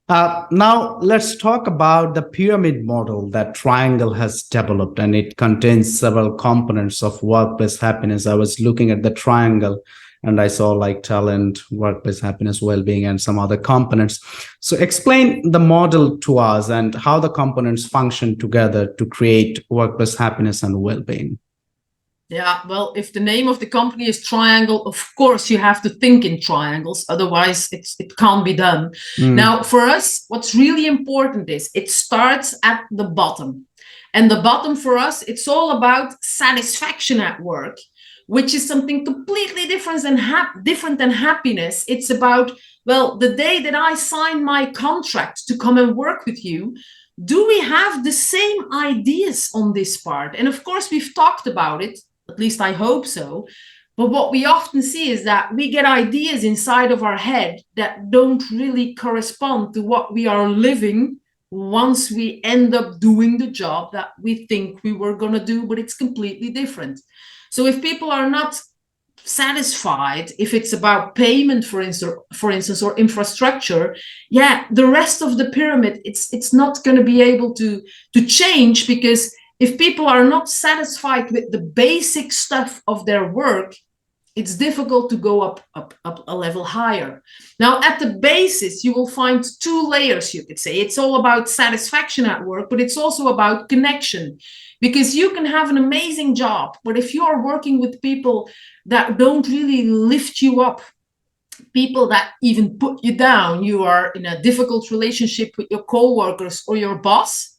Now, let's talk about the pyramid model that Triangle has developed, and it contains several components of workplace happiness. I was looking at the triangle and I saw like talent, workplace happiness, well being, and some other components. So, explain the model to us and how the components function together to create workplace happiness and well being. Yeah, well, if the name of the company is Tryangle, of course you have to think in triangles, otherwise it can't be done. Mm. Now, for us, what's really important is it starts at the bottom. And the bottom for us, it's all about satisfaction at work, which is something completely different than happiness. It's about, well, the day that I sign my contract to come and work with you, do we have the same ideas on this part? And of course, we've talked about it, at least I hope so. But what we often see is that we get ideas inside of our head that don't really correspond to what we are living once we end up doing the job that we think we were going to do, but it's completely different. So if people are not satisfied, if it's about payment, for instance, or infrastructure, yeah, the rest of the pyramid, it's not going to be able to change, because if people are not satisfied with the basic stuff of their work, it's difficult to go up a level higher. Now, at the basis, you will find two layers, you could say. It's all about satisfaction at work, but it's also about connection. Because you can have an amazing job, but if you are working with people that don't really lift you up, people that even put you down, you are in a difficult relationship with your coworkers or your boss,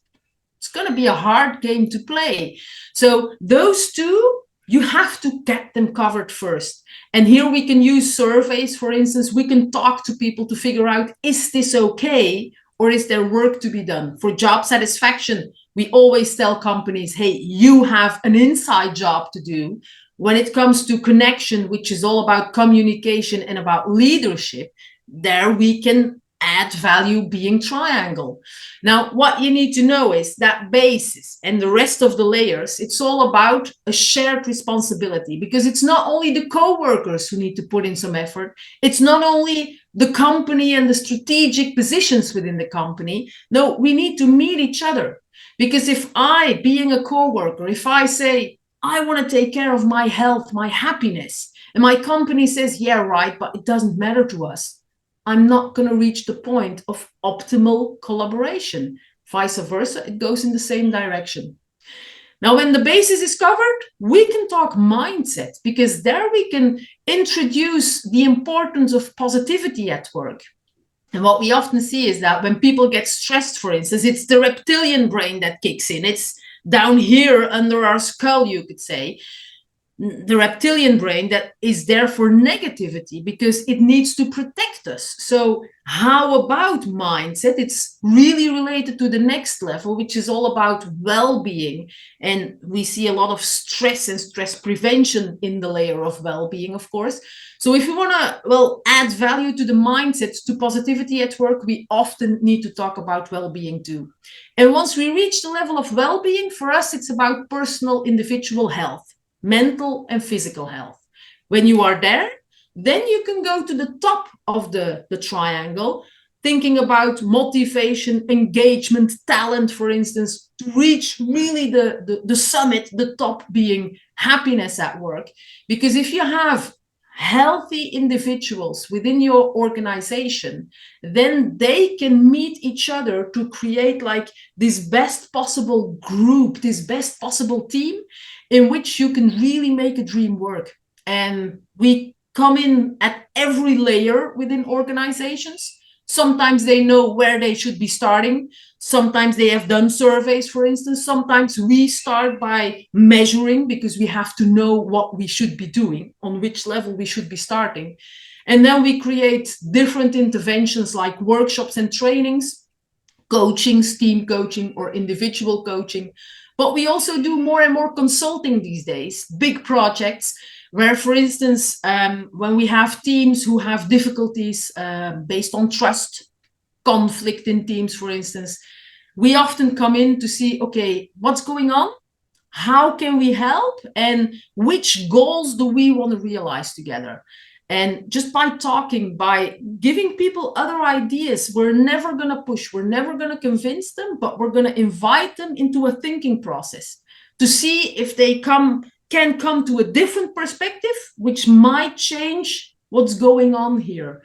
it's going to be a hard game to play. So those two, you have to get them covered first. And here we can use surveys, for instance. We can talk to people to figure out, is this okay, or is there work to be done? For job satisfaction, we always tell companies, hey, you have an inside job to do. When it comes to connection, which is all about communication and about leadership, there we can add value being Triangle. Now, what you need to know is that basis and the rest of the layers, it's all about a shared responsibility, because it's not only the co-workers who need to put in some effort. It's not only the company and the strategic positions within the company. No, we need to meet each other. Because if I, being a co-worker, if I say, I want to take care of my health, my happiness, and my company says, yeah, right, but it doesn't matter to us, I'm not going to reach the point of optimal collaboration. Vice versa, it goes in the same direction. Now, when the basis is covered, we can talk mindset, because there we can introduce the importance of positivity at work. And what we often see is that when people get stressed, for instance, it's the reptilian brain that kicks in. It's down here under our skull, you could say, the reptilian brain that is there for negativity, because it needs to protect us. So how about mindset? It's really related to the next level, which is all about well-being. And we see a lot of stress and stress prevention in the layer of well-being, of course. So if we want to, well, add value to the mindset, to positivity at work, we often need to talk about well-being too. And once we reach the level of well-being, for us, it's about personal individual health, mental and physical health. When you are there, then you can go to the top of the triangle, thinking about motivation, engagement, talent, for instance, to reach really the summit, the top being happiness at work. Because if you have healthy individuals within your organization, then they can meet each other to create like this best possible group, this best possible team, in which you can really make a dream work. And we come in at every layer within organizations. Sometimes they know where they should be starting. Sometimes they have done surveys, for instance. Sometimes we start by measuring, because we have to know what we should be doing, on which level we should be starting. And then we create different interventions like workshops and trainings, coaching, team coaching, or individual coaching. But we also do more and more consulting these days, big projects, where, for instance, when we have teams who have difficulties based on trust, conflict in teams, for instance, we often come in to see, okay, what's going on? How can we help? And which goals do we want to realize together? And just by talking, by giving people other ideas, we're never going to push, we're never going to convince them, but we're going to invite them into a thinking process to see if they can come to a different perspective, which might change what's going on here.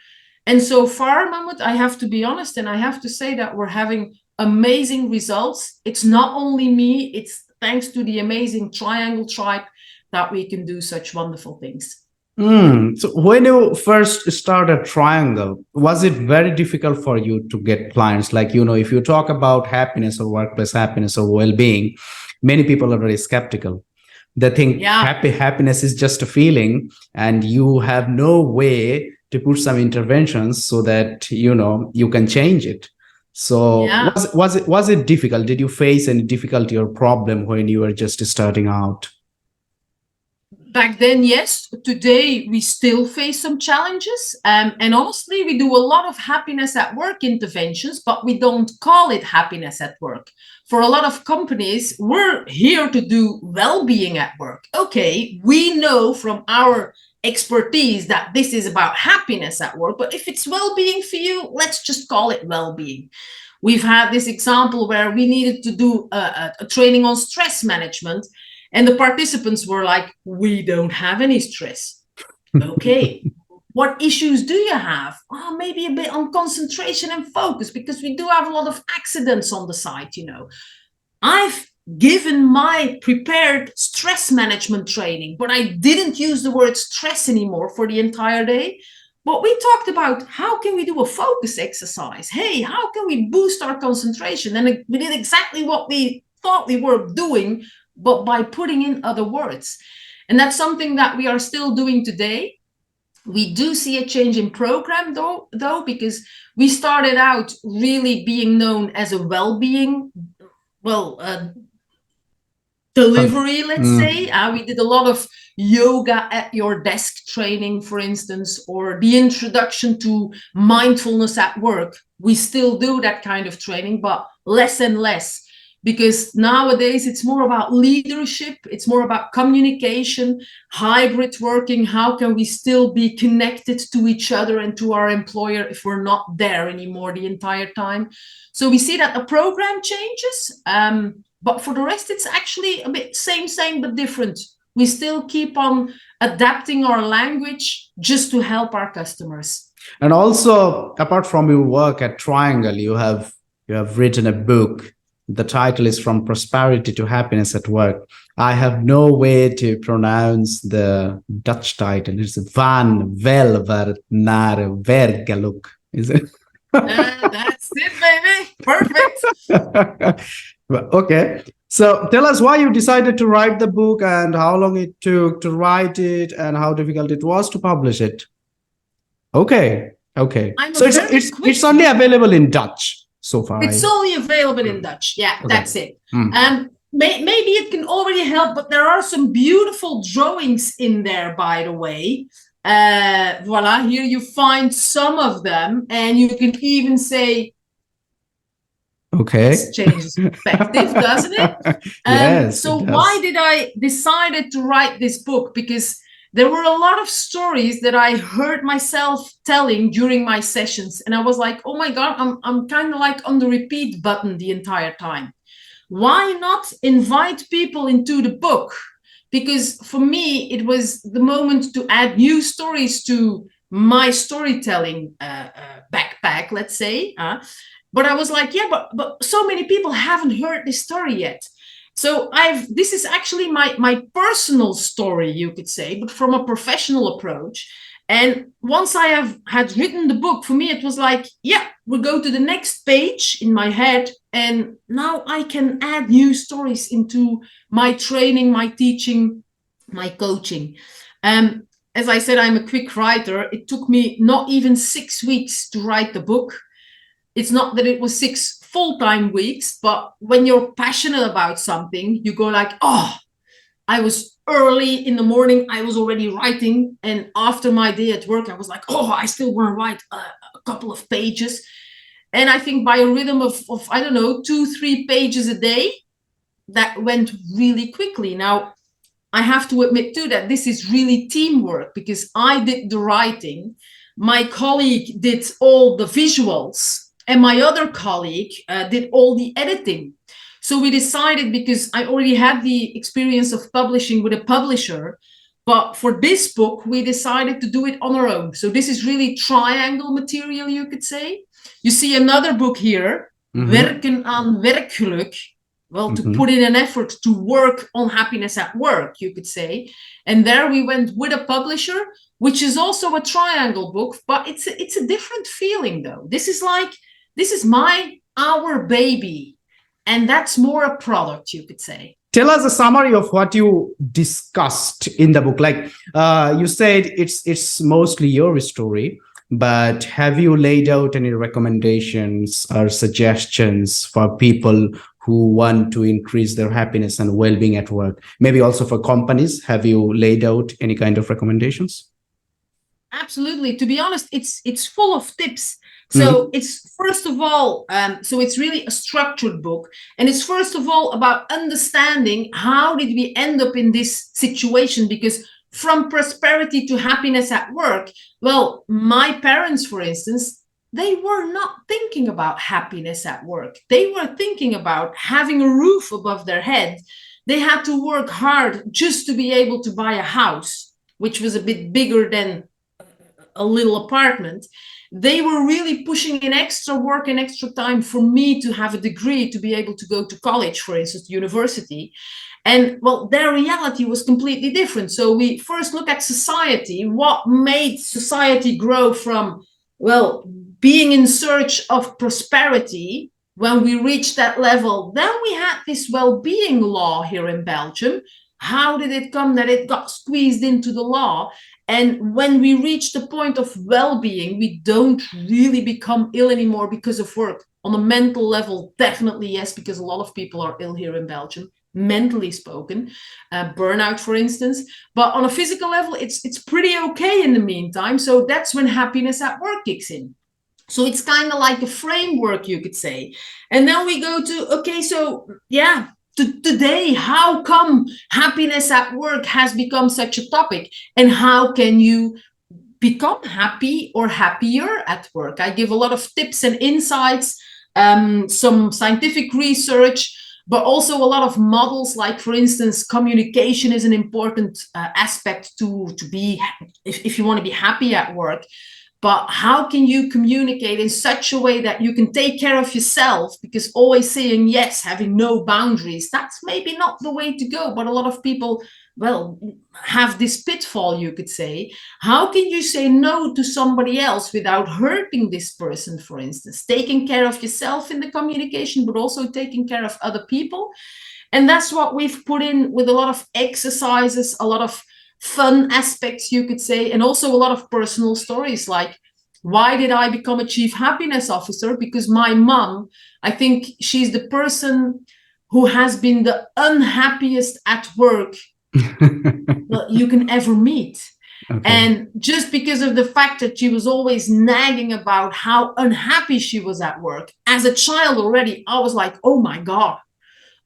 And so far, Mahmoud, I have to be honest, and I have to say that we're having amazing results. It's not only me, it's thanks to the amazing Tryangle tribe that we can do such wonderful things. So when you first started Triangle, was it very difficult for you to get clients? Like, if you talk about happiness or workplace happiness or well-being, many people are very skeptical. They think happiness is just a feeling, and you have no way to put some interventions so that, you can change it. So was it difficult? Did you face any difficulty or problem when you were just starting out? Back then, yes. Today, we still face some challenges. And honestly, we do a lot of happiness at work interventions, but we don't call it happiness at work. For a lot of companies, we're here to do well-being at work. Okay, we know from our expertise that this is about happiness at work, but if it's well-being for you, let's just call it well-being. We've had this example where we needed to do a training on stress management. And the participants were like, we don't have any stress. Okay, what issues do you have? Oh, maybe a bit on concentration and focus, because we do have a lot of accidents on the site, I've given my prepared stress management training, but I didn't use the word stress anymore for the entire day. But we talked about how can we do a focus exercise? Hey, how can we boost our concentration? And we did exactly what we thought we were doing, but by putting in other words. And that's something that we are still doing today. We do see a change in program though, because we started out really being known as a well-being, delivery, let's say. We did a lot of yoga at your desk training, for instance, or the introduction to mindfulness at work. We still do that kind of training, but less and less. Because nowadays it's more about leadership, it's more about communication, hybrid working. How can we still be connected to each other and to our employer if we're not there anymore the entire time? So we see that the program changes, but for the rest, it's actually a bit same, but different. We still keep on adapting our language just to help our customers. And also, apart from your work at Triangle, you have written a book. The title is From Prosperity to Happiness at Work. I have no way to pronounce the Dutch title. It's Van Welvaart naar Werkgeluk. Is it? That's it, baby. Perfect. Okay. So tell us why you decided to write the book and how long it took to write it and how difficult it was to publish it. Okay. So it's only available in Dutch. So far, it's only available in Dutch. Yeah, okay. That's it. Maybe it can already help, but there are some beautiful drawings in there, by the way. Voila, here you find some of them, and you can even say, okay, this changes perspective, doesn't it? Yes. So why did I decided to write this book? Because there were a lot of stories that I heard myself telling during my sessions. And I was like, oh my God, I'm kind of like on the repeat button the entire time. Why not invite people into the book? Because for me, it was the moment to add new stories to my storytelling backpack, let's say. But I was like, yeah, but so many people haven't heard this story yet. So this is actually my personal story, you could say, but from a professional approach. And once I had written the book, for me, it was like, yeah, we'll go to the next page in my head. And now I can add new stories into my training, my teaching, my coaching. As I said, I'm a quick writer. It took me not even 6 weeks to write the book. It's not that it was 6 full-time weeks, but when you're passionate about something, you go like, oh, I was early in the morning, I was already writing. And after my day at work, I was like, oh, I still want to write a couple of pages. And I think by a rhythm of I don't know, 2-3 pages a day, that went really quickly. Now, I have to admit too that this is really teamwork, because I did the writing, my colleague did all the visuals, and my other colleague did all the editing. So we decided, because I already had the experience of publishing with a publisher, but for this book, we decided to do it on our own. So this is really Tryangle material, you could say. You see another book here, Werken aan Werkgeluk. Well, to put in an effort to work on happiness at work, you could say. And there we went with a publisher, which is also a Tryangle book, but it's a different feeling though. This is our baby. And that's more a product, you could say. Tell us a summary of what you discussed in the book. Like you said, it's mostly your story, but have you laid out any recommendations or suggestions for people who want to increase their happiness and well-being at work? Maybe also for companies, have you laid out any kind of recommendations? Absolutely. To be honest, it's full of tips. So it's first of all, so it's really a structured book. And it's first of all about understanding how did we end up in this situation? Because from prosperity to happiness at work, well, my parents, for instance, they were not thinking about happiness at work. They were thinking about having a roof above their head. They had to work hard just to be able to buy a house, which was a bit bigger than a little apartment. They were really pushing in extra work and extra time for me to have a degree, to be able to go to college, for instance, university. And well, their reality was completely different. So we first look at society, what made society grow from, well, being in search of prosperity. When we reached that level, then we had this well-being law here in Belgium. How did it come that it got squeezed into the law? And when we reach the point of well-being, we don't really become ill anymore because of work. On a mental level, definitely yes, because a lot of people are ill here in Belgium, mentally spoken, burnout, for instance. But on a physical level, it's pretty okay in the meantime. So that's when happiness at work kicks in. So it's kind of like a framework, you could say. And then we go to, okay, so yeah, today, how come happiness at work has become such a topic? And how can you become happy or happier at work? I give a lot of tips and insights, some scientific research, but also a lot of models, like, for instance, communication is an important aspect to be, if you want to be happy at work. But how can you communicate in such a way that you can take care of yourself? Because always saying yes, having no boundaries, that's maybe not the way to go. But a lot of people, well, have this pitfall, you could say. How can you say no to somebody else without hurting this person, for instance? Taking care of yourself in the communication, but also taking care of other people. And that's what we've put in with a lot of exercises, a lot of fun aspects, you could say, and also a lot of personal stories, like, why did I become a chief happiness officer? Because my mom, I think she's the person who has been the unhappiest at work you can ever meet. Okay. And just because of the fact that she was always nagging about how unhappy she was at work, as a child already, I was like, oh my God,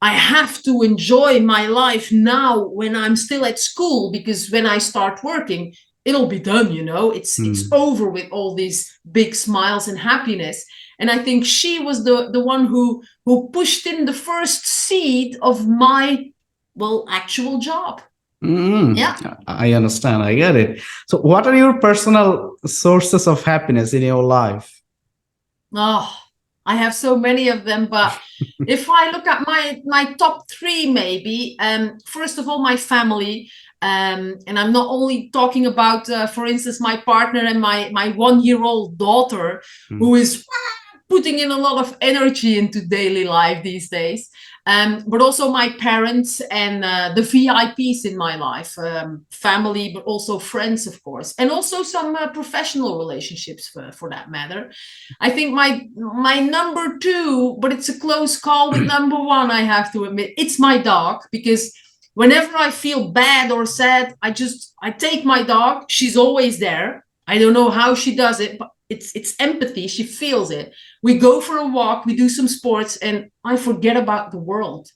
I have to enjoy my life now when I'm still at school, because when I start working, it'll be done, you know, it's over with all these big smiles and happiness. And I think she was the one who pushed in the first seed of my, well, actual job. Yeah, I understand. I get it. So what are your personal sources of happiness in your life? Oh, I have so many of them, but if I look at my top three, maybe, first of all, my family. And I'm not only talking about, for instance, my partner and my 1-year-old daughter, who is putting in a lot of energy into daily life these days, but also my parents and the VIPs in my life, family, but also friends, of course, and also some professional relationships for that matter. I think my number two, but it's a close call with number one, I have to admit, it's my dog, because whenever I feel bad or sad, I take my dog. She's always there. I don't know how she does it, but it's empathy. She feels it. We go for a walk, we do some sports, and I forget about the world.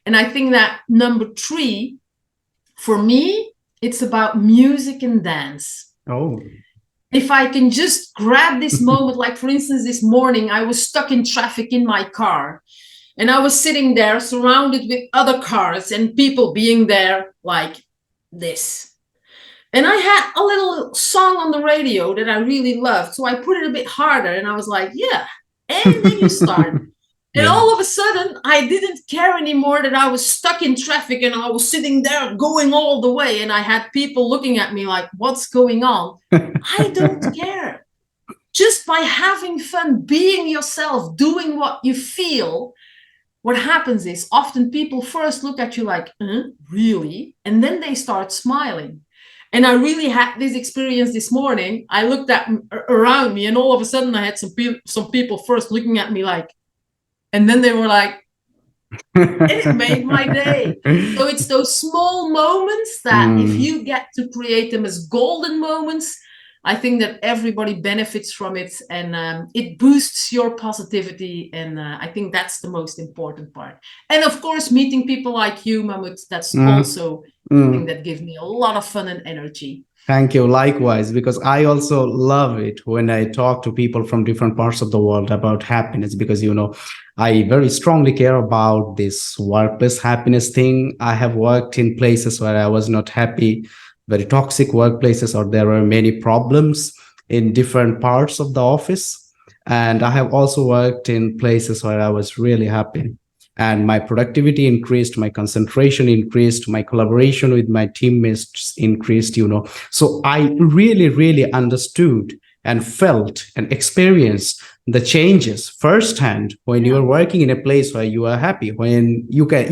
And I think that number three, For me, it's about music and dance. Oh. If I can just grab this moment, like for instance, this morning, I was stuck in traffic in my car and I was sitting there surrounded with other cars and people being there like this. And I had a little song on the radio that I really loved. So I put it a bit harder and I was like, yeah. And then you start. And Yeah. all of a sudden, I didn't care anymore that I was stuck in traffic and I was sitting there going all the way. And I had people looking at me like, what's going on? I don't care. Just by having fun, being yourself, doing what you feel, what happens is often people first look at you like, really? And then they start smiling. And I really had this experience this morning. I looked at around me and all of a sudden I had some people first looking at me like, and then they were like, and it made my day. So it's those small moments that if you get to create them as golden moments, I think that everybody benefits from it, and it boosts your positivity. And I think that's the most important part. And of course, meeting people like you, Mahmud, that's also something that gives me a lot of fun and energy. Thank you. Likewise, because I also love it when I talk to people from different parts of the world about happiness, because, I very strongly care about this workplace happiness thing. I have worked in places where I was not happy, very toxic workplaces, or there were many problems in different parts of the office. And I have also worked in places where I was really happy. And my productivity increased, my concentration increased, my collaboration with my teammates increased, So I really, really understood and felt and experienced the changes firsthand when you are working in a place where you are happy, when you can,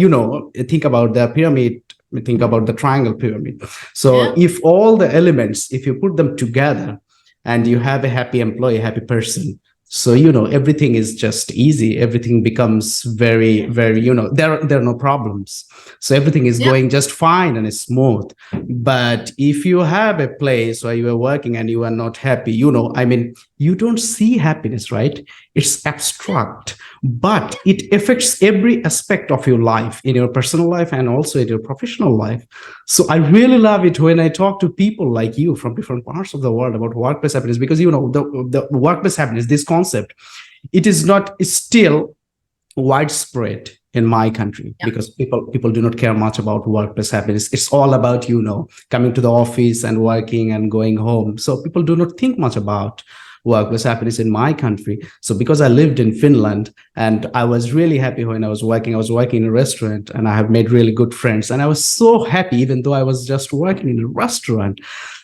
think about the pyramid, think about the triangle pyramid. So if all the elements, if you put them together and you have a happy employee, happy person, so, everything is just easy. Everything becomes very, very, there are no problems. So everything is going just fine and smooth. But if you have a place where you are working and you are not happy, you don't see happiness, right? It's abstract, but it affects every aspect of your life, in your personal life and also in your professional life. So I really love it when I talk to people like you from different parts of the world about workplace happiness, because, the workplace happiness, this concept, it is not still widespread in my country, because people do not care much about workplace happiness. It's all about, coming to the office and working and going home. So people do not think much about workplace happiness in my country. So because I lived in Finland and I was really happy when I was working in a restaurant and I have made really good friends. And I was so happy, even though I was just working in a restaurant.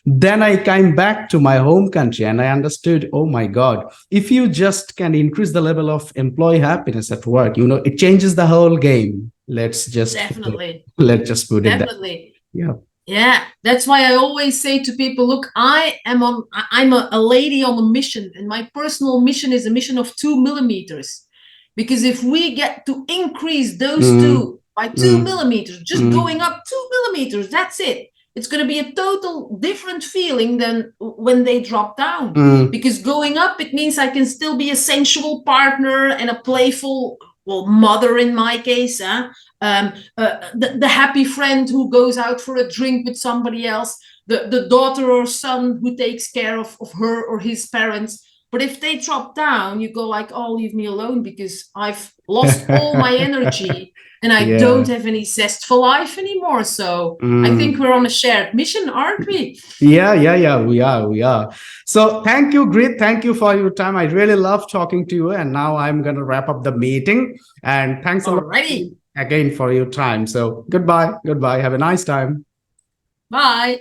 Then I came back to my home country and I understood, oh my God, if you just can increase the level of employee happiness at work, it changes the whole game. Let's just put it Definitely. Yeah. Yeah, that's why I always say to people, look, I'm a lady on a mission, and my personal mission is a mission of 2 millimeters. Because if we get to increase those two by 2 millimeters, just going up 2 millimeters, that's it. It's going to be a total different feeling than when they drop down. Because going up, it means I can still be a sensual partner and a playful, mother in my case, the happy friend who goes out for a drink with somebody else, the daughter or son who takes care of her or his parents. But if they drop down, you go like, oh, leave me alone, because I've lost all my energy and I don't have any zest for life anymore. So I think we're on a shared mission, aren't we? Yeah, we are. So thank you, Griet. Thank you for your time. I really love talking to you. And now I'm going to wrap up the meeting. And thanks a lot again for your time. So goodbye. Have a nice time. Bye.